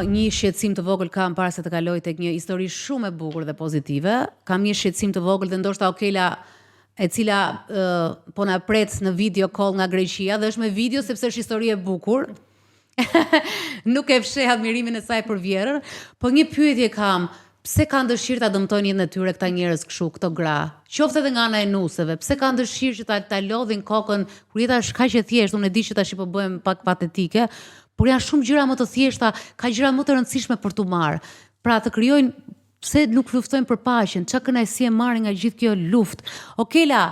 një shqetësim të vogël kam para se të kaloj tek një histori shumë e bukur dhe pozitive. Kam një shqetësim të vogël dhe ndoshta Okela e cila po na pret në video call nga Greqia dhe është me video sepse është histori e bukur. Nuk e fsheh admirimin e saj për vjerën, po një pyetje kam, pse kanë dëshirë ta dëmtojnë jetën e tyre këta njerëz kështu, këto gra? Qoftë edhe nga ana e nuseve, pse kanë dëshirë që ta lodhin kokën kur jeta është kaq e thjeshtë, unë e di që tash po bëhem pak patetike, por janë shumë gjëra më të thjeshta, ka gjëra më të rëndësishme për tu marr. Pra të krijojnë, pse nuk luftojnë për paqen? Çka kënaqësi e marrin nga gjithë kjo luftë? Okela,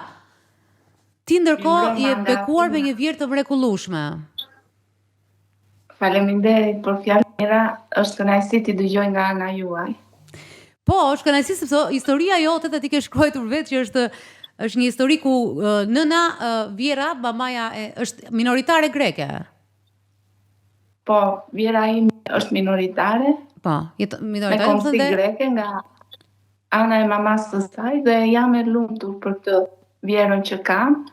ti ndërkohë je bekuar me një vjerë të mrekullueshme. Faleminderit për fjalët mira, është kënaqësi t'i dëgjoj nga ana juaj. Po, është kënaqësi sepse historia jote dhe ti ke shkruar vetë që është një histori ku nëna Vjera, mamaja është minoritare greke. Po, Vjera ime është minoritare. Po, minoritare me komsi greke nga ana e mamas së saj dhe jam e lumtur për të Vjerën që kam,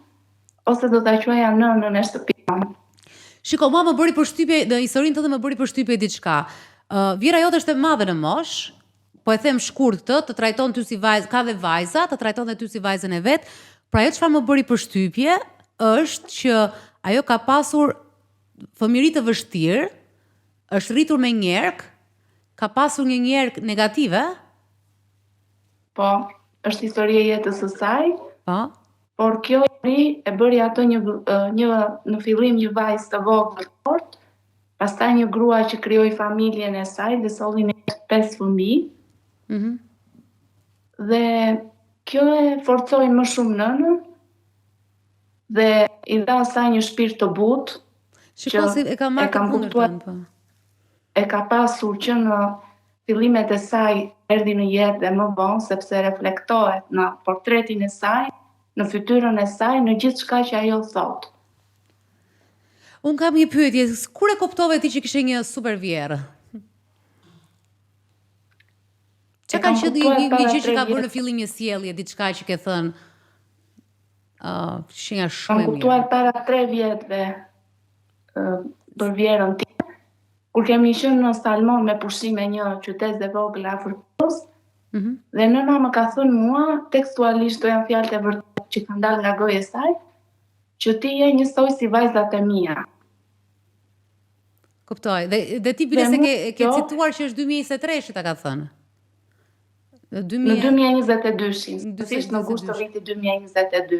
ose do ta quaja nënën e shtëpisë. Shiko, mua më bëri përshtypje, në historinë tënde më bëri përshtypje diçka. Vjera jote është e madhe në moshë, po e them shkurt këtë, të trajton ty si vajzë, ka dhe vajza, të trajton dhe ty si vajzën e vet. Pra ajo çfarë më bëri përshtypje është që ajo ka pasur fëmijëri të vështirë, është rritur me njerëk, ka pasur një njerëk negative? Po, është historia e jetës së saj. Po. Por kjo e bëri ato në fillim një vajzë të vogël fort, pastaj një grua që krijoi familjen e saj dhe solli me 5 fëmijë. Dhe kjo e forcoi më shumë nënën dhe i dha asaj një shpirt të butë. Shikoj si e ka marrë të kundërtën, po. E ka pasur që në fillimet e saj erdhi në jetë dhe më vonë sepse reflektohet në portretin e saj, në fytyrën e saj, në gjithë shka që ajo thot. Unë kam një pyetje, kur e kuptove ti që kishe një super vjerë? Që ka qenë një gjë që ka bërë në fillim një sjellje, diçka që ke thënë, shenja shumë e mirë. Kam kuptuar para 3 vjetëve për vjerën time, kur kemi qenë në Salmon me pushime një qytet e vogël Afrikës, dhe nëna më ka thënë mua, tekstualisht do janë fjalët e vërtetë që kanë dalë nga goja e saj, që ti je njësoj si vajzat e mia. Kuptoj. Dhe ti bile se ke cituar që është 2023 që ta ka thënë. Në 2022-shin, sësisht në gusht të vitit 2022.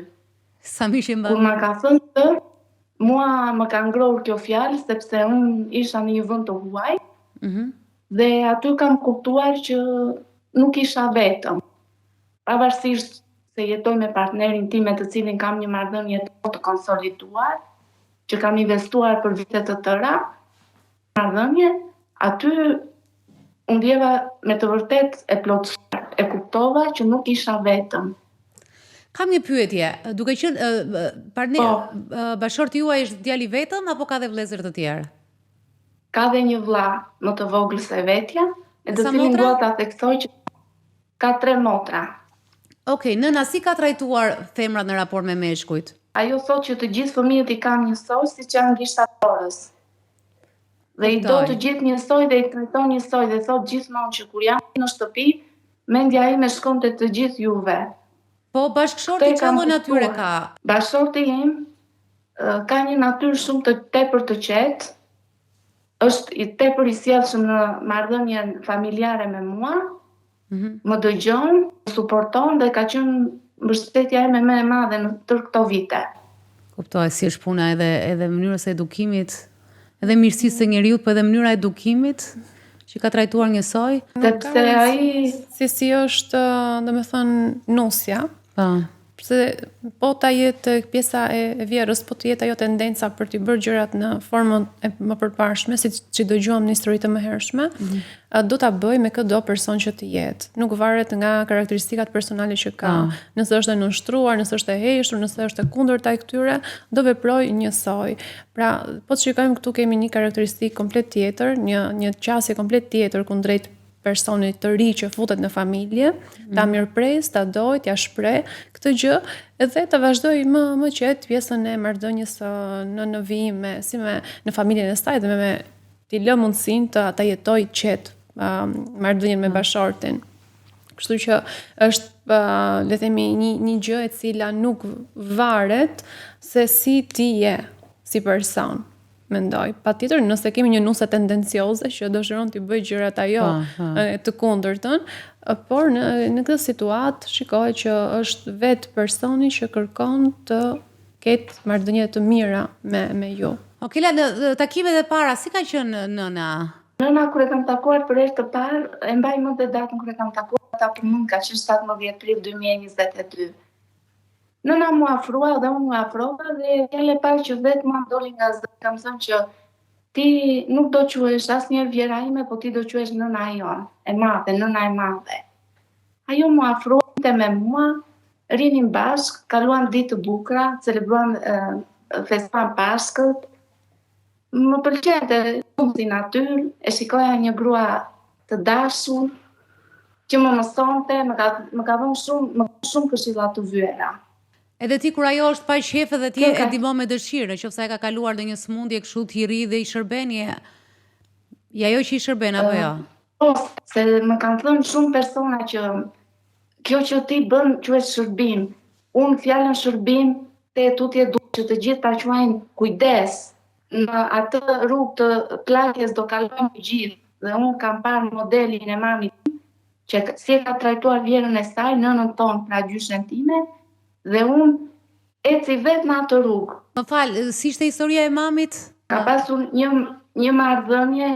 Sa më ishim kur më ka thënë të, mua më ka ngrohur kjo fjalë, sepse unë isha në një vend të huaj, dhe aty kam kuptuar që nuk isha vetëm. Pavarësisht se jetoj me partnerin tim me të cilin kam një marrëdhënie të konsoliduar, që kam investuar për vite të tëra, marrëdhënie, aty unë ndjeva me të vërtet e plotësuar, e kuptova që nuk isha vetëm. Kam një pyetje, duke qenë bashorti juaj është djali vetëm apo ka dhe vëllezër të tjerë? Ka dhe një vlla më të vogël se vetja, e të cilin dua ta theksoj që ka 3 motra. Okej, nëna si ka trajtuar femrat në raport me meshkujt? Ajo thot që të gjithë fëmijët i kam njësoj siç janë gishtatorës. Dhe i do të gjithë njësoj dhe i trajton njësoj dhe thot gjithmonë që kur jam në shtëpi, mendja ime shkon te të gjithë juve. Po bashkëshorti çfarë natyre ka? Bashkëshorti im ka një natyrë shumë të tepër të qetë, është i tepër i sjellshëm në marrëdhënien familjare me mua, më dëgjon, më suporton dhe ka qenë mbështetja ime më e madhe në tërë këto vite. Kuptoj, si është puna edhe mënyrës së edukimit, edhe mirësisë së njeriut, po edhe mënyra e edukimit që ka trajtuar njësoj. Sepse ai si është, domethënë, nusja. Po. Pse po ta jetë pjesa e vjerës, po të jetë ajo tendenca për të bërë gjërat në formën e më përparshme, siç që dëgjuam në historitë të mëhershme, do ta bëj me çdo person që të jetë. Nuk varet nga karakteristikat personale që ka. Nëse është e nënshtruar, nëse është e heshtur, nëse është e kundërta e këtyre, do veproj njësoj. Pra, po të shikojmë këtu kemi një karakteristikë komplet tjetër, një qasje komplet tjetër kundrejt personit të ri që futet në familje, ta mirëpres, ta doj, t'ja shpreh këtë gjë, edhe të vazhdoj më qetë pjesën e marrëdhënies në vijim në familjen e saj dhe me t'i lë mundësinë të ata jetoj qetë marrëdhënien me bashortin. Kështu që është le të themi një gjë e cila nuk varet se si ti je si person. Mendoj. Patjetër nëse kemi një nuse tendencioze që dëshiron t'i bëj gjërat ajo të kundërtën, por në këtë situatë shikohet që është vetë personi që kërkon të ketë marrëdhënie të mira me ju. Okela, në takimet e para, si ka qenë nëna? Nëna kur e kam takuar për herë të parë, e mbaj mend datën kur e kam takuar, ata për mund ka qenë 17 prill 2022. Nëna mu afrua dhe unë mu afrova dhe fjale parë që vetë mua doli nga zë, kam thënë që ti nuk do quhesh asnjëherë vjera ime, po ti do quhesh nëna jonë, e madhe, nëna e madhe. Ajo mu afruante me mua, rinim bashkë, kaluam ditë të bukura, celebruam festuam Pashkët. Më pëlqente shumë si natyrë, e shikoja një grua të dashur, që më mësonte, më ka dhënë shumë këshilla të vyera. Edhe ti kur ajo është pa qef dhe ti e ndihmon me dëshirë, nëse ai ka kaluar ndonjë smundje kështu të ri dhe i shërben je ajo që i shërben apo jo? Po, se më kanë thënë shumë persona që kjo që ti bën quhet shërbim. Unë fjalën shërbim te tutje duhet që të gjithë ta quajnë kujdes. Në atë rrugë të plagjes do kalojmë të gjithë. Dhe unë kam parë modelin e mamit që si e ka trajtuar vjerën e saj, nënën tonë, pra gjyshen time, dhe unë eci vetë në atë rrugë. Më falë, si ishte historia e mamit? Ka pasur një marrëdhënie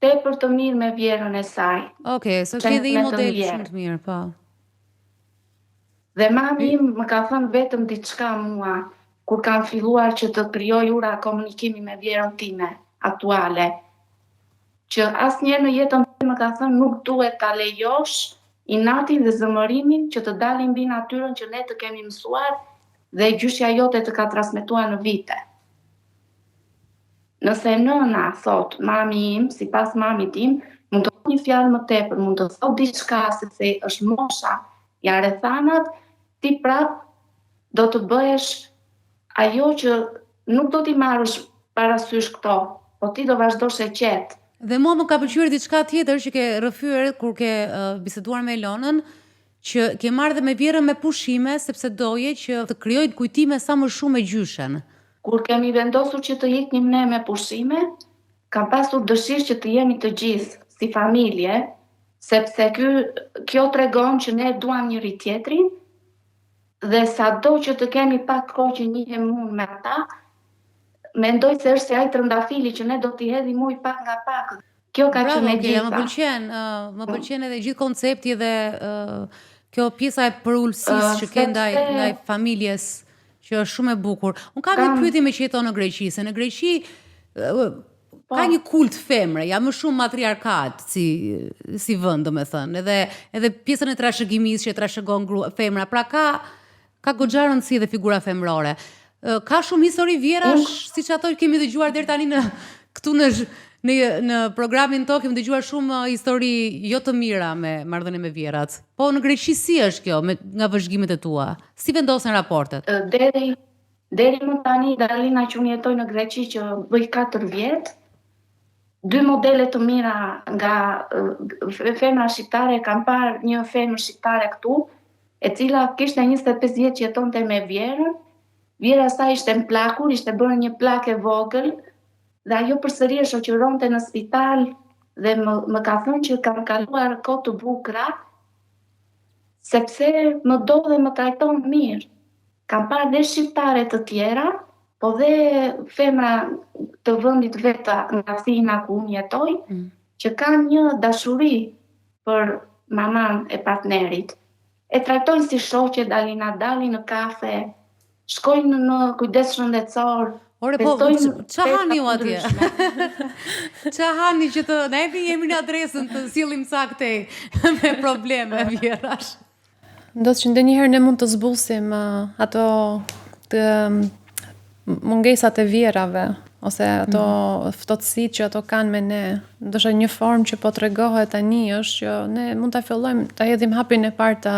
tepër të mirë me vjerën e saj. Okej, so ke dhe i model shumë të mirë, po. Dhe mami më ka thënë vetëm diçka mua, kur kam filluar që të krijoj ura komunikimi me vjerën time aktuale, që asnjëherë në jetën time më ka thënë nuk duhet ta lejosh inatin dhe zëmërimin që të dalin mbi natyrën që ne të kemi mësuar dhe gjyshja jote të ka transmetuar në vite. Nëse nëna thot, mami im, sipas mamit tim, mund të thot një fjalë më tepër, mund të thot diçka se është mosha, janë rrethanat, ti prap do të bëhesh ajo që nuk do t'i marrësh parasysh këto, po ti do vazhdosh e qetë. Dhe mua më ka pëlqyer diçka tjetër që ke rrëfyer kur ke biseduar me Elonën, që ke marrë dhe me vjerën me pushime sepse doje që të krijojë kujtime sa më shumë me gjyshen. Kur kemi vendosur që të iknim ne me pushime, kam pasur dëshirë që të jemi të gjithë si familje, sepse kjo tregon që ne duam njëri tjetrin dhe sado që të kemi pak kohë që njihem unë me ata, mendoj se është se ai trëndafili që ne do t'i hedhim ujë pak nga pak. Kjo ka qenë e gjitha. Më pëlqen edhe gjithë koncepti dhe kjo pjesa e përulësisë që ke ndaj familjes, që është shumë e bukur. Unë kam një pyetje me që jeton në Greqi, se në Greqi ka një kult femre, ja më shumë matriarkat si vend, domethënë, edhe pjesën e trashëgimisë që trashëgon femra, pra ka goxha rëndësi dhe figura femrore. Ka shumë histori vjerash, siç ato kemi dëgjuar deri tani këtu në programin tonë kemi dëgjuar shumë histori jo të mira me marrëdhënie me vjerat. Po në Greqi si është kjo nga vëzhgimet e tua? Si vendosen raportet? Deri më tani Dalina që unë jetoj në Greqi që bëj 4 vjet, 2 modele të mira nga femra shqiptare, kam parë një femër shqiptare këtu, e cila kishte 25 vjet që jetonte me vjerën. Vjera saj ishte mplakur, ishte bërë një plak e vogël dhe ajo përsëri e shoqëronte në spital dhe më ka thënë që kam kaluar kohë të bukura sepse më do dhe më trajton mirë. Kam parë dhe shqiptare të tjera, po dhe femra të vendit vetë nga Athina ku unë jetoj, që kanë një dashuri për maman e partnerit. E trajtojnë si shoqe, Dalina, dalin në kafe, shkojnë në kujdes shëndetësor. Ore po, qa hani ju atje? Qa hani që të ne jemi në adresën të sillim sakte me probleme vjerash? Ndodh që ndonjëherë ne mund të zbusim ato të mungesat e vjerave ose ato ftohtësitë që ato kanë me ne. Ndoshta një formë që po tregohet tani është që ne mund ta fillojmë ta hedhim hapin e parë të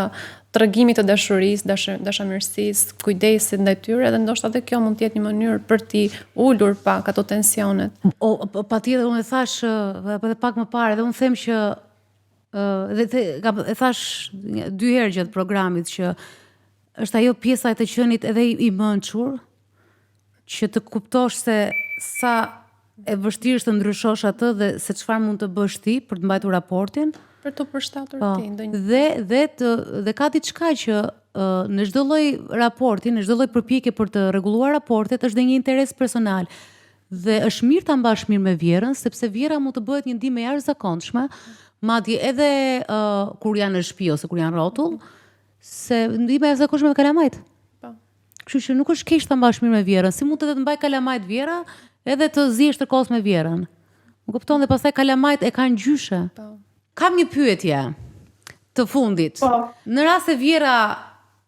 tregimit të dashurisë, dashamirësisë, kujdesit ndaj tyre, dhe ndoshta edhe kjo mund të jetë një mënyrë për t'i ulur pak ato tensionet. Patjetër unë e thash edhe pak më parë, dhe unë them që e thash 2 herë gjatë programit që është ajo pjesa e të qenit edhe i mençur, që të kuptosh se sa e vështirë është të ndryshosh atë dhe se çfarë mund të bësh ti për të mbajtur raportin. Për të përshtatur ti ndonjë. Dhe ka diçka që në çdo lloj raporti, në çdo lloj përpjekje për të rregulluar raportet është dhe një interes personal. Dhe është mirë ta mbash mirë me vjerën, sepse vjera mund të bëhet një ndihmë e jashtëzakonshme, madje edhe kur janë në shtëpi ose kur janë rrotull, se ndihmë e jashtëzakonshme me kalamajt. Kështu që nuk është keq ta mbash mirë me vjerën, si mund të mbaj kalamajt vjera, edhe të zihesh tërkohës me vjerën. Më kupton, dhe pastaj kalamajt e kanë gjyshe. Kam një pyetje të fundit. Në rast se vjera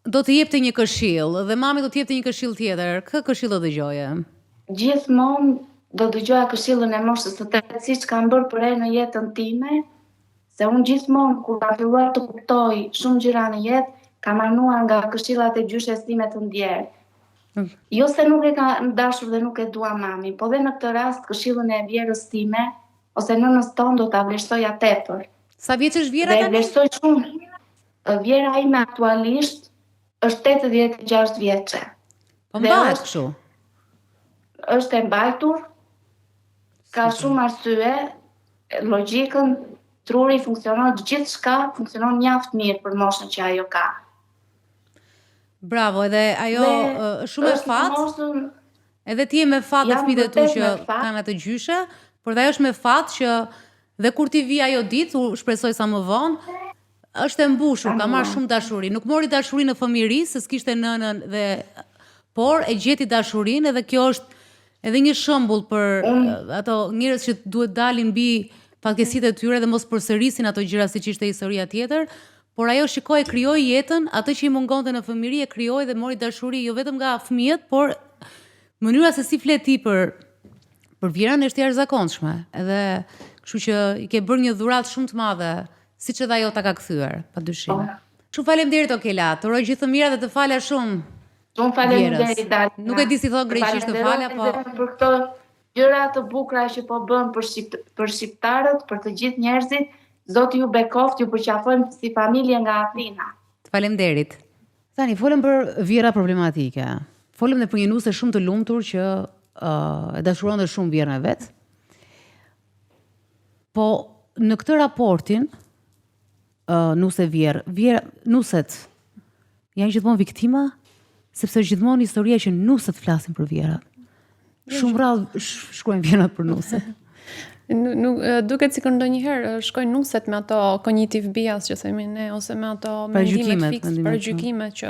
do të jepte një këshill dhe mami do të jepte një këshill tjetër, kë këshill do dëgjoje? Gjithmonë do dëgjoja këshillën e moshës së 8, siç kam bërë për herë në jetën time, se unë gjithmonë kur kam filluar të kuptoj shumë gjëra në jetë, kam anuar nga këshillat e gjyshes time të ndjerë. Jo se nuk e ka dashur dhe nuk e dua mami, po dhe në këtë rast këshillën e vjerës time ose nënës tonë do ta vlerësoja tepër. Sa vjeç është vjera tani? Dhe vlerësoj shumë. Vjera ime aktualisht është 86 vjeçe. Po mbahet kështu. Është e mbajtur, ka shumë arsye, logjikën, truri funksionon, gjithçka funksionon mjaft mirë për moshën që ajo ka. Bravo, edhe ajo shumë e fat. Edhe ti je me fat dhe fëmijët e tu që kanë atë gjyshe, por dhe ajo është me fat që dhe kur ti vi ajo ditë, u shpresoj sa më vonë, është e mbushur, ka marrë shumë dashuri. Nuk mori dashurinë në fëmijëri, se s'kishte nënën por e gjeti dashurinë, edhe kjo është edhe një shembull për ato njerëz që duhet dalin mbi fatkeqësitë e tyre dhe mos përsërisin ato gjëra siç ishte historia tjetër. Por ajo shikoi, krijoi jetën, atë që i mungonte në fëmijëri e krijoi dhe mori dashuri jo vetëm nga fëmijët, por mënyra se si flet ti për vjerën është e jashtëzakonshme. Edhe kështu që i ke bërë një dhuratë shumë të madhe, siç edhe ajo ta ka kthyer, padyshim. Shumë faleminderit Okela, të uroj gjithë të mira dhe të fala shumë. Shumë faleminderit. Nuk e di si thon greqisht të fala, po për këto gjëra të bukura që po bën për shqiptarët, për të gjithë njerëzit. Zoti ju bekoft, ju përqafojmë si familje nga Athina. Të faleminderit. Tani, folëm për vjera problematike. Folëm dhe për një nuse shumë të lumtur që e dashuron dhe shumë vjerën e vet. Po në këtë raportin nuse nuset janë gjithmonë viktima, sepse gjithmonë historia që nuset flasin për vjerat. Shumë rrallë shkruajnë vjerat për nuset. Duket sikur ndonjëherë shkojnë nuset me ato cognitive bias që themi ne, ose me ato mendimet fikse, parajgjykime që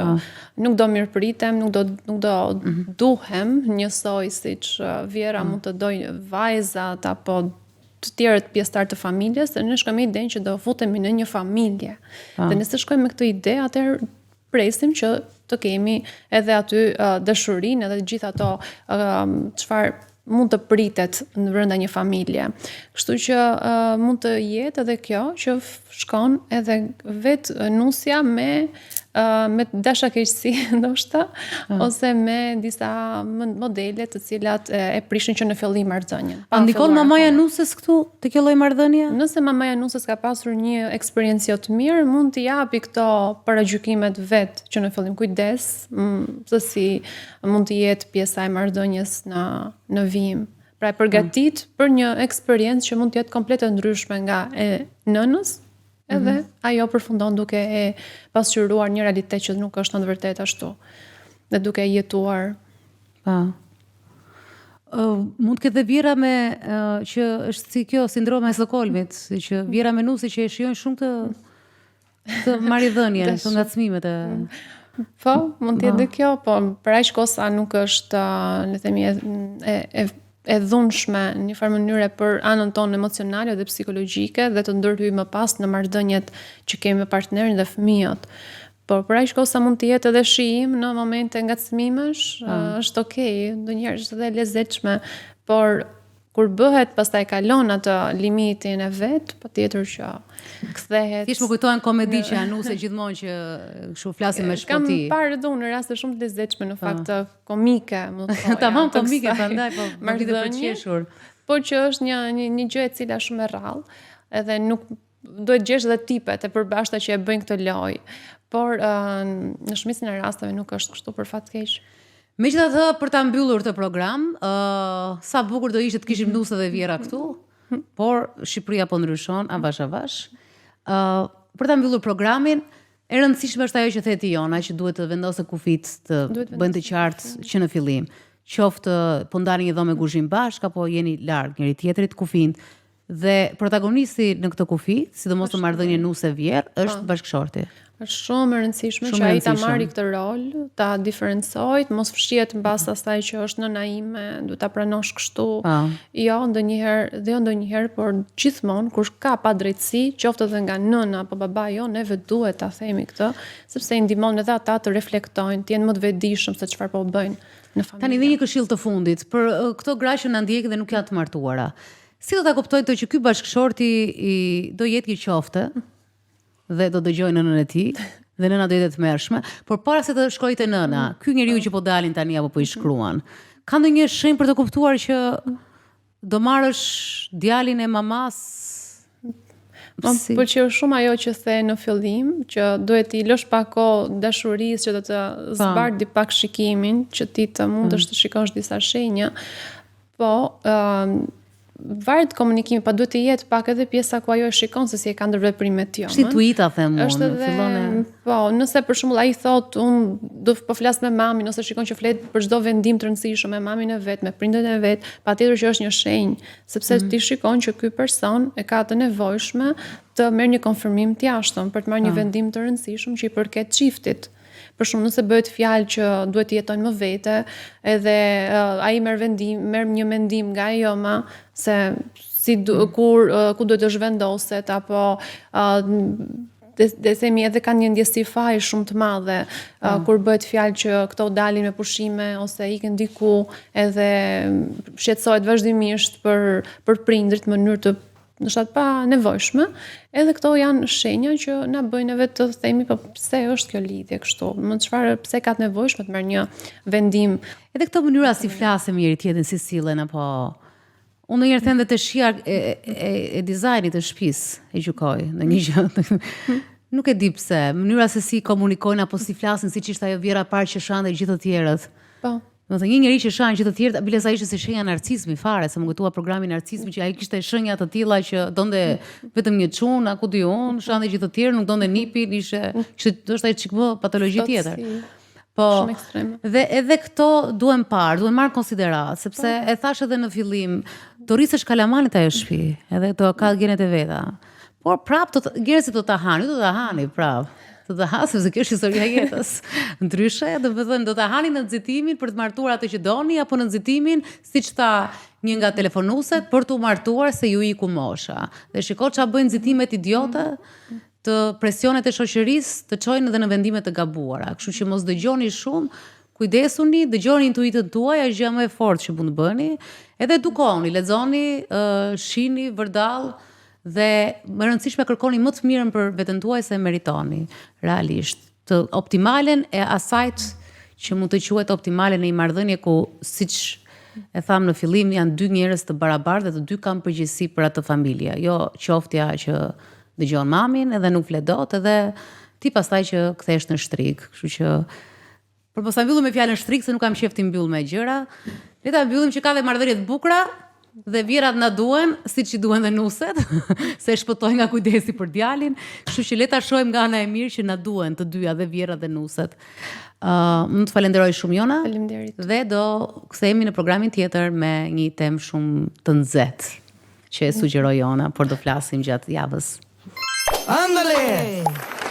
nuk do mirëpritem, nuk do duhem njësoj siç vjera mund të dojë vajzat apo të tjerët pjesëtar të familjes, dhe ne shkojmë idenë që do futemi në një familje. Dhe nëse shkojmë me këtë ide, atëherë presim që të kemi edhe aty dashurinë edhe gjithë ato çfarë mund të pritet në brenda një familje. Kështu që mund të jetë edhe kjo që shkon edhe vetë nusja me dashakeqësi ndoshta, ose me disa modele të cilat e prishin që në fillim marrëdhënien. A ndikon mamaja nusës këtu te kjo lloj marrëdhënie? Nëse mamaja nusës ka pasur një eksperiencë jo të mirë, mund të japi këto paragjykimet vet që në fillim kujdes, se si mund të jetë pjesa e marrëdhënies në vijim. Pra e përgatit për një eksperiencë që mund të jetë komplet e ndryshme nga e nënës, edhe ajo përfundon duke e pasqyruar një realitet që nuk është në të vërtetë ashtu, dhe duke e jetuar. Mund të ketë vjera me që është si kjo sindroma e Stockholmit, që vjera me nuse që e shijojnë shumë të marrëdhënien, të ngacmimet e Po, mund të jetë dhe kjo, po për aq kohë sa nuk është, le të themi, e dhunshme në një farë mënyre për anën tonë emocionale dhe psikologjike, dhe të ndërhyjë më pas në marrëdhëniet që kemi me partnerin dhe fëmijët. Por për aq kohë sa mund të jetë edhe shijim në momente ngacmimesh, është okay, ndonjëherë është edhe lezetshme por kur bëhet pastaj kalon atë limitin e vet, patjetër që kthehet. Thjesht më kujtohen komedi që Anuse gjithmonë që kështu flasim me shpoti. Kam parë edhe unë në raste shumë të lezetshme në fakt komike, më thoya. Tamam komike prandaj po marrë për qeshur. Po që është një gjë e cila shumë e rrallë, edhe nuk duhet gjesh edhe tipet e përbashkëta që e bëjnë këtë lojë. Por në shumicën e rasteve nuk është kështu për fat keq. Megjithatë, për ta mbyllur të program, sa bukur do ishte të kishim Nuse dhe Vjera këtu, por Shqipëria po ndryshon avash. Për ta mbyllur programin, e rëndësishme është ajo që the ti Jona, që duhet të vendosë kufit të bëjnë të qartë që në fillim. Qoftë po ndani një dhomë guzhim bashk apo jeni larg njëri tjetrit kufin. Dhe protagonisti në këtë kufi, sidomos në marrëdhënie Nuse Vjer, është bashkëshorti. Është shumë e rëndësishme që ai ta marrë këtë rol, ta diferencojë, mos fshihet mbas asaj që është nëna ime, duhet ta pranosh kështu. Jo ndonjëherë, por gjithmonë kur ka padrejtësi, qoftë edhe nga nëna apo baba jo, neve duhet ta themi këtë, sepse i ndihmon edhe ata të reflektojnë, të jenë më të vetëdijshëm se çfarë po bëjnë në familje. Tani dhe një këshill të fundit për këto gra që na ndjekin dhe nuk janë të martuara. Si do ta kuptojnë të që ky bashkëshorti do jetë i qoftë dhe do dëgjojë nënën e tij dhe nëna do jetë të mërshme, por para se të shkojë te nëna, ky njeriu që po dalin tani apo po i shkruan, ka ndonjë shenjë për të kuptuar që do marrësh djalin e mamas? Më pëlqeu shumë ajo që the në fillim, që duhet i lësh pak kohë dashurisë që do të zbardhi pak shikimin, që ti të mundesh të shikosh disa shenja, po varet komunikimi, pa duhet të jetë pak edhe pjesa ku ajo e shikon se si e ka ndërveprimet jo. Si tuita them unë, është edhe, po, nëse për shembull ai thot unë do po flas me mamin ose shikon që flet për çdo vendim të rëndësishëm me mamin e vet, me prindërit e vet, patjetër që është një shenjë, sepse ti shikon që ky person e ka të nevojshme të merr një konfirmim të jashtëm për të marrë një vendim të rëndësishëm që i përket çiftit. Për shumë nëse bëhet fjalë që duhet të jetojnë më vete, edhe ai merr një mendim nga ajo ma se ku duhet të zhvendoset apo dhe themi edhe kanë një ndjesi faji shumë të madhe kur bëhet fjalë që këto dalin me pushime ose ikën diku edhe shqetësohet vazhdimisht për prindrit në mënyrë të ndoshta pa nevojshme, edhe këto janë shenja që na bëjnë vetë të themi po pse është kjo lidhje kështu, pse ka të nevojshme të marrë një vendim. Edhe këto mënyra si flasim njëri tjetrin, si sillen apo unë ndonjëherë them dhe të shija e dizajnit të shtëpisë e gjykoj në një gjë. Nuk e di pse, mënyra se si komunikojnë apo si flasin, siç ishte ajo Vjera parë që shanë dhe gjithë të tjerët. Po. Do të thënë një njeri që shanë gjithë të tjerët, bilesa ishte si shenja narcismi fare, se më kujtua programin narcismi që ai kishte shenja të tilla që donte vetëm një çun, ku di unë, shanë gjithë të tjerë, nuk donte nipin, ishte ndoshta një çik më patologji tjetër. Po. Shumë ekstreme. Dhe edhe këto duhen marrë konsiderat, sepse e thash edhe në fillim, do rrisësh kalamanit ajo shtëpi, edhe to ka gjenet e veta. Por prap gjerësit do ta hani prap. Do ta hasë se kjo është historia e jetës. Ndryshe, do të thënë do ta hani në nxitimin për të martuar atë që doni apo në nxitimin, siç tha një nga telefonuesit, për të martuar se ju iku mosha. Dhe shiko çfarë bëjnë nxitimet idiote të presionet e shoqërisë të çojnë edhe në vendime të gabuara. Kështu që mos dëgjoni shumë, kujdesuni, dëgjoni intuitën tuaj, është gjë më e fortë që mund të bëni, edhe edukoni, lexoni, shihni vërdall. Dhe më rëndësishme kërkoni më të mirën për veten tuaj se meritoni realisht të optimalen e asajt që mund të quhet optimale në një marrëdhënie ku siç e tham në fillim janë dy njerëz të barabartë dhe të dy kanë përgjegjësi për atë familje. Jo qoftja që dëgjon mamin edhe nuk flet dot edhe ti pastaj që kthehesh në shtrik. Kështu që për mos ta mbyllim me fjalën shtrik se nuk kam qejf të mbyll me gjëra. Le ta mbyllim që ka dhe marrëdhënie të bukura. Dhe Vjerat na duhen, siç i duhen dhe Nuset, se shpëtojnë nga kujdesi për djalin, kështu që le ta shohim nga ana e mirë që na duhen të dyja dhe Vjerat dhe Nuset. Unë të falenderoj shumë Jona. Faleminderit. Dhe do kthehemi në programin tjetër me një temë shumë të nxehtë që e sugjeroi Jona, por do flasim gjatë javës. Andale!